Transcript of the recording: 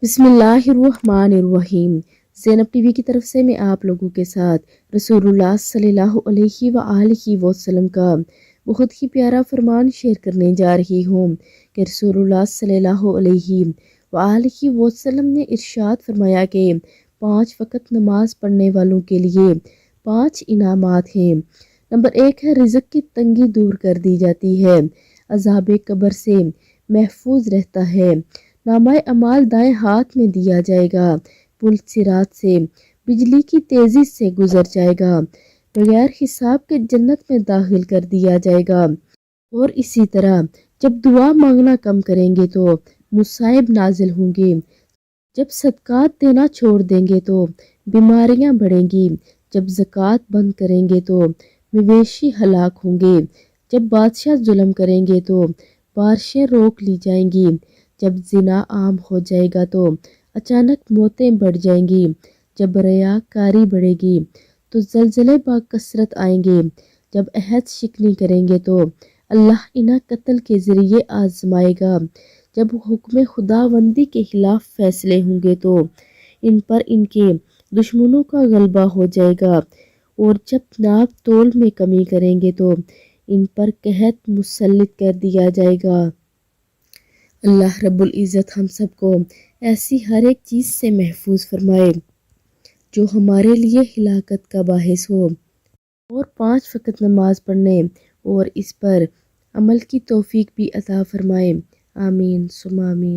بسم اللہ الرحمن الرحیم۔ زینب ٹی وی کی طرف سے میں آپ لوگوں کے ساتھ رسول اللہ صلی اللہ علیہ وآلہ وسلم کا بہت ہی پیارا فرمان شیئر کرنے جا رہی ہوں کہ رسول اللہ صلی اللہ علیہ وآلہ وسلم نے ارشاد فرمایا کہ 5 وقت نماز پڑھنے والوں کے لیے 5 انعامات ہیں۔ نمبر 1 ہے رزق کی تنگی دور کر دی جاتی ہے، عذاب قبر سے محفوظ رہتا ہے، نامہ اعمال دائیں ہاتھ میں دیا جائے گا، پل صراط سے بجلی کی تیزی سے گزر جائے گا، بغیر حساب کے جنت میں داخل کر دیا جائے گا۔ اور اسی طرح جب دعا مانگنا کم کریں گے تو مصائب نازل ہوں گے، جب صدقات دینا چھوڑ دیں گے تو بیماریاں بڑھیں گی، جب زکوٰۃ بند کریں گے تو مویشی ہلاک ہوں گے، جب بادشاہ ظلم کریں گے تو بارشیں روک لی جائیں گی، جب زنا عام ہو جائے گا تو اچانک موتیں بڑھ جائیں گی، جب ریاکاری بڑھے گی تو زلزلے بکثرت آئیں گے، جب عہد شکنی کریں گے تو اللہ انہیں قتل کے ذریعے آزمائے گا، جب حکم خداوندی کے خلاف فیصلے ہوں گے تو ان پر ان کے دشمنوں کا غلبہ ہو جائے گا، اور جب ناپ تول میں کمی کریں گے تو ان پر قحط مسلط کر دیا جائے گا۔ اللہ رب العزت ہم سب کو ایسی ہر ایک چیز سے محفوظ فرمائے جو ہمارے لیے ہلاکت کا باعث ہو، اور 5 وقت نماز پڑھنے اور اس پر عمل کی توفیق بھی عطا فرمائے۔ آمین ثم آمین۔